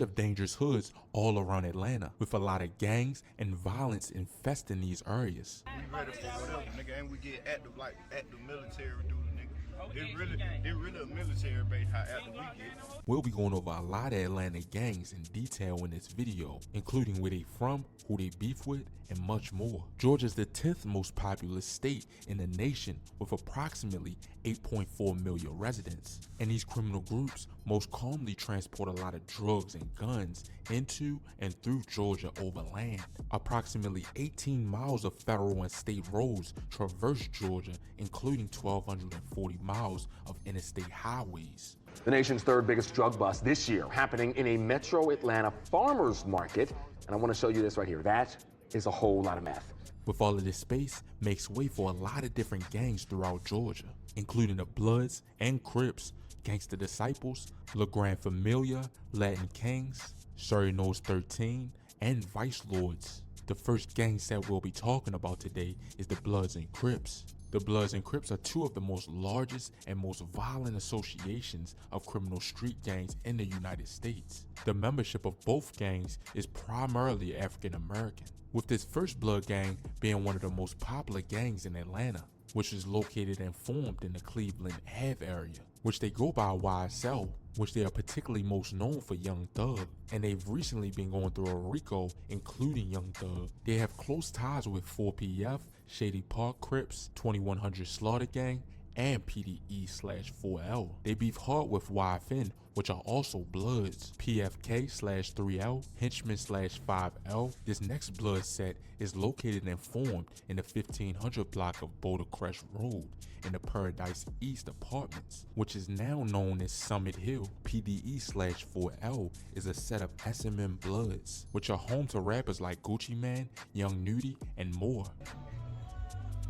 of dangerous hoods all around Atlanta, with a lot of gangs and violence infesting these areas. We ready for whatever, nigga, and we get active like active military duty, nigga. They really a military base how active we get. We'll be going over a lot of Atlanta gangs in detail in this video, including where they from, who they beef with, and much more. Georgia's the 10th most populous state in the nation with approximately 8.4 million residents. And these criminal groups most commonly transport a lot of drugs and guns into and through Georgia over land. Approximately 18 miles of federal and state roads traverse Georgia, including 1,240 miles of interstate highways. The nation's third biggest drug bust this year happening in a metro Atlanta farmer's market. And I want to show you this right here. That is a whole lot of meth. With all of this space, makes way for a lot of different gangs throughout Georgia, including the Bloods and Crips, Gangsta Disciples, La Grand Familia, Latin Kings, Surrey Nose 13, and Vice Lords. The first gang set we'll be talking about today is the Bloods and Crips. The Bloods and Crips are two of the most largest and most violent associations of criminal street gangs in the United States. The membership of both gangs is primarily African American, with this first Blood gang being one of the most popular gangs in Atlanta, which is located and formed in the Cleveland Ave area, which they go by YSL, which they are particularly most known for Young Thug, and they've recently been going through a RICO including Young Thug. They have close ties with 4PF, Shady Park Crips, 2100 Slaughter Gang, and PDE/4L. They beef hard with YFN, which are also Bloods, PFK/3L, Henchmen/5L. This next Blood set is located and formed in the 1500 block of Boulder Crest Road in the Paradise East Apartments, which is now known as Summit Hill. PDE/4L is a set of SMM Bloods, which are home to rappers like Gucci Mane, Young Nudie, and more.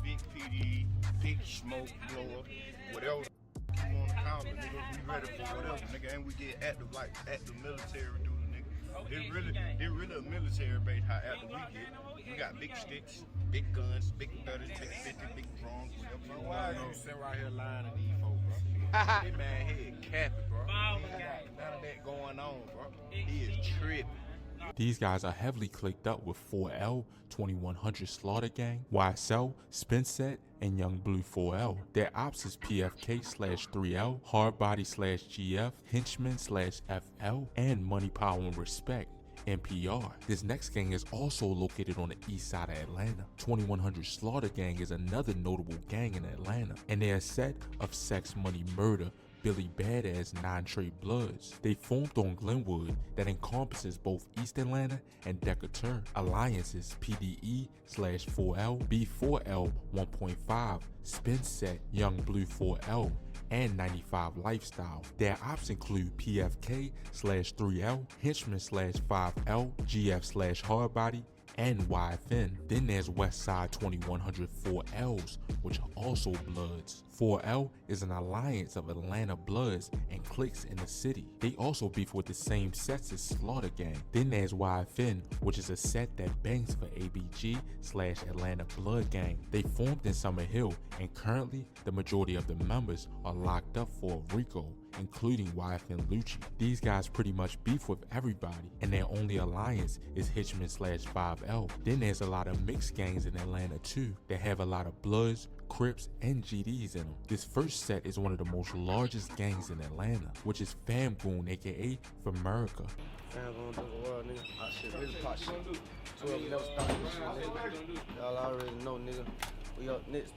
Big PD, big smoke blower, whatever you want to call it, nigga. We ready for whatever, nigga, and we get active like active military duty, nigga. They really a military base how active we get. We got big sticks, big guns, big 30, big 50, big drums, whatever you want. Why are you sitting right here lying to these folks, bro? This man head capping, bro. He ain't got none of that going on, bro. He is tripping. These guys are heavily clicked up with 4L, 2100 Slaughter Gang, YSL, Spinset, and Young Blue 4L. Their ops is PFK/3L, Hardbody/GF, Henchmen/FL, and Money, Power, and Respect, NPR. This next gang is also located on the east side of Atlanta. 2100 Slaughter Gang is another notable gang in Atlanta, and they are a set of Sex, Money, Murder, Billy Badass non-trade Bloods. They formed on Glenwood that encompasses both East Atlanta and Decatur. Alliances PDE/4L, B4L 1.5, Spinset, Young Blue 4L, and 95 Lifestyle. Their ops include PFK/3L, Henchmen/5L, GF/Hardbody, and YFN. Then there's Westside 2100 4Ls, which are also Bloods. 4L is an alliance of Atlanta Bloods and cliques in the city. They also beef with the same sets as Slaughter Gang. Then there's YFN, which is a set that bangs for ABG/Atlanta Blood Gang. They formed in Summer Hill, and currently the majority of the members are locked up for a RICO, including YFN Lucci. These guys pretty much beef with everybody, and their only alliance is Henchmen/5L. Then there's a lot of mixed gangs in Atlanta too that have a lot of Bloods, Crips, and GDs in them. This first set is one of the most largest gangs in Atlanta, which is Fam Goon, aka Famerica. Fam Goon do the world, nigga. Hot shit, this pot shit. 12 never stop this shit, nigga. Y'all already know, nigga. We up next.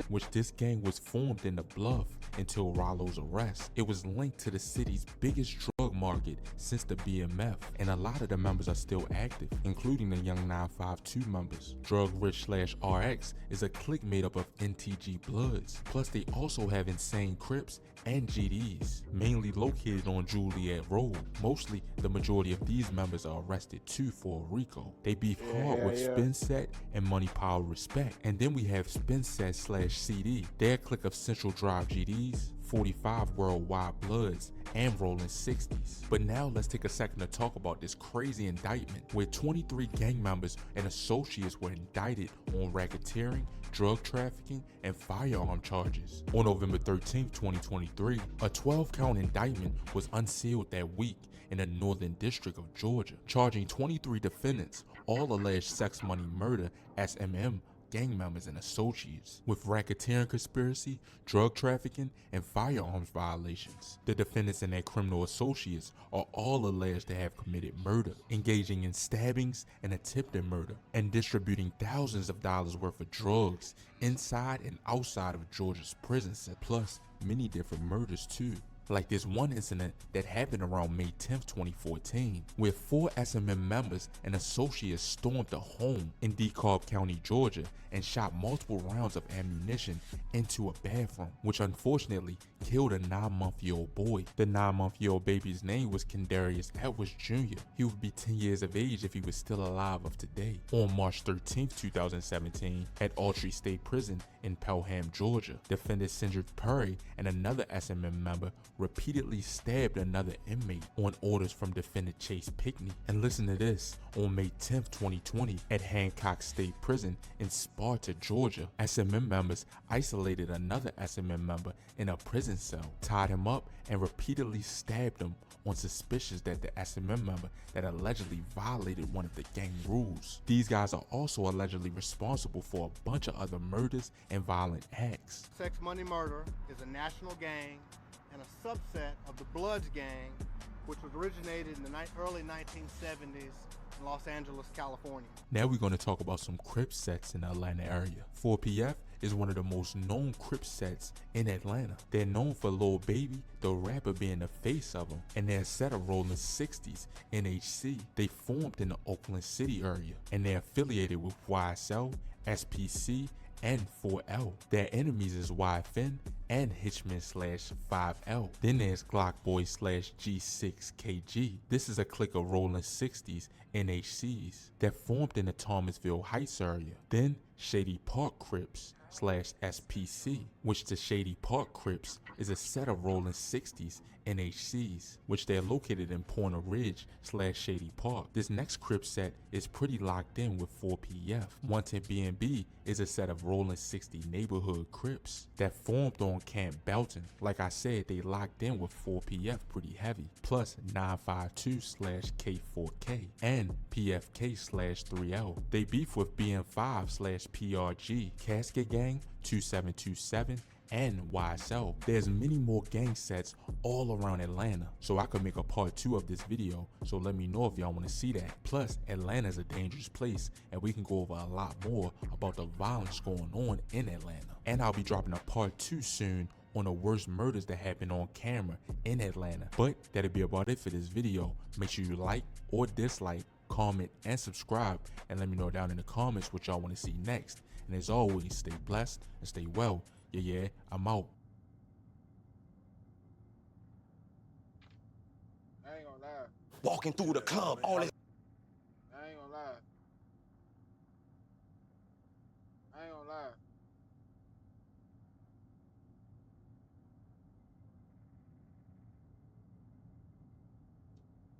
Which this gang was formed in the Bluff until Rollo's arrest. It was linked to the city's biggest drug market since the BMF, and a lot of the members are still active, including the Young 952 members. Drug Rich/RX is a clique made up of NTG Bloods, plus they also have Insane Crips and GDs, mainly located on Juliet Road. Mostly, the majority of these members are arrested too for a RICO. They beef hard with Spinset and Money, Power, Respect. And then we have Spinset/CD, their clique of Central Drive GDs, 45 worldwide bloods, and rolling 60s. But now let's take a second to talk about this crazy indictment where 23 gang members and associates were indicted on racketeering, drug trafficking, and firearm charges. On November 13, 2023, a 12-count indictment was unsealed that week in the Northern District of Georgia, charging 23 defendants, all alleged sex money murder SMM gang members and associates, with racketeering conspiracy, drug trafficking, and firearms violations. The defendants and their criminal associates are all alleged to have committed murder, engaging in stabbings and attempted murder, and distributing thousands of dollars worth of drugs inside and outside of Georgia's prison set, plus many different murders too. Like this one incident that happened around May 10th, 2014, where 4 SMM members and associates stormed a home in DeKalb County, Georgia, and shot multiple rounds of ammunition into a bathroom, which unfortunately killed a 9-month-old boy. The 9-month-old baby's name was Kendarius Edwards Jr. He would be 10 years of age if he was still alive of today. On March 13th, 2017, at Autry State Prison in Pelham, Georgia, defendant Cindric Perry and another SMM member repeatedly stabbed another inmate on orders from defendant Chase Pickney. And listen to this, on May 10th, 2020, at Hancock State Prison in Sparta, Georgia, SMM members isolated another SMM member in a prison cell, tied him up, and repeatedly stabbed him on suspicions that the SMM member that allegedly violated one of the gang rules. These guys are also allegedly responsible for a bunch of other murders and violent acts. Sex Money Murder is a national gang and a subset of the Bloods gang, which was originated in the early 1970s in Los Angeles, California. Now we're going to talk about some Crip sets in the Atlanta area. 4PF is one of the most known Crip sets in Atlanta. They're known for Lil Baby, the rapper, being the face of them, and they're a set of rolling 60s NHC. They formed in the Oakland City area, and they're affiliated with YSL, SPC, and 4L. Their enemies is YFN and Hitchman/5L. Then there's Glock Boy/G6KG. This is a clique of rolling 60s NHCs that formed in the Thomasville Heights area. Then Shady Park Crips/SPC, which the Shady Park Crips is a set of rolling 60s NHCs, which they're located in Pointer Ridge/Shady Park. This next Crip set is pretty locked in with 4PF. 110 BNB is a set of rolling 60 neighborhood Crips that formed on Camp Belton. Like I said, they locked in with 4PF pretty heavy, plus 952/K4K and PFK/3L. They beef with BN5/PRG, Casket Gang, 2727, and YSL. There's many more gang sets all around Atlanta, so I could make a part 2 of this video, so let me know if y'all want to see that. Plus, Atlanta's a dangerous place, and we can go over a lot more about the violence going on in Atlanta. And I'll be dropping a part 2 soon on the worst murders that happen on camera in Atlanta. But that'll be about it for this video. Make sure you like or dislike, comment, and subscribe, and let me know down in the comments what y'all want to see next. And as always, stay blessed and stay well. Yeah, I'm out. I ain't gonna lie. Walking through the club, all this. I ain't gonna lie. I ain't gonna lie.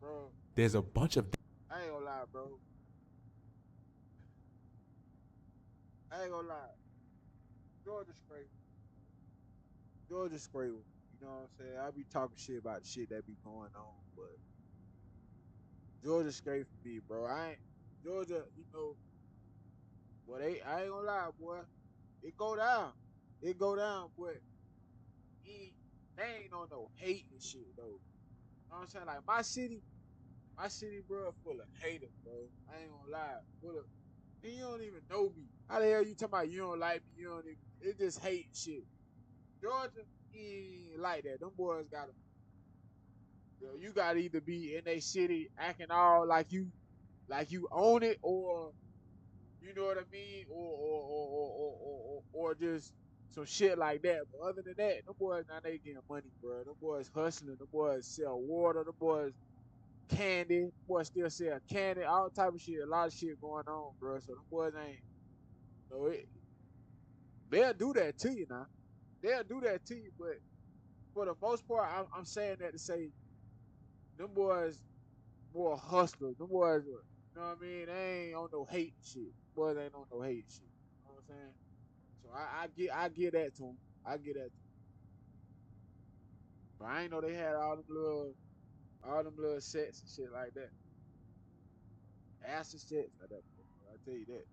Bro, There's a bunch of I ain't gonna lie, bro. I ain't gonna lie. Georgia's crazy. Georgia's crazy. You know what I'm saying? I be talking shit about the shit that be going on, but Georgia's straight for me, bro. Georgia, you know, well, I ain't gonna lie, boy. It go down. It go down, but they ain't on no hate and shit, though. You know what I'm saying? Like, my city, bro, full of haters, bro. I ain't gonna lie. Full of, and you don't even know me. How the hell you talking about you don't like me? You don't even, it just hate shit. Georgia, he ain't like that. Them boys gotta, you gotta either be in a city acting all like you own it, or you know what I mean, or just some shit like that. But other than that, them boys now they getting money, bro. Them boys hustling. Them boys sell water. Them boys candy. Them boys still sell candy. All type of shit. A lot of shit going on, bro. So them boys ain't. So they'll do that to you now. They'll do that to you, but for the most part, I'm saying that to say them boys more hustlers. Them boys, you know what I mean? They ain't on no hate shit. Boys ain't on no hate shit. You know what I'm saying? So I get that to them. I get that. To 'em. But I ain't know they had all them little sets and shit like that. Acid sets like that. I tell you that.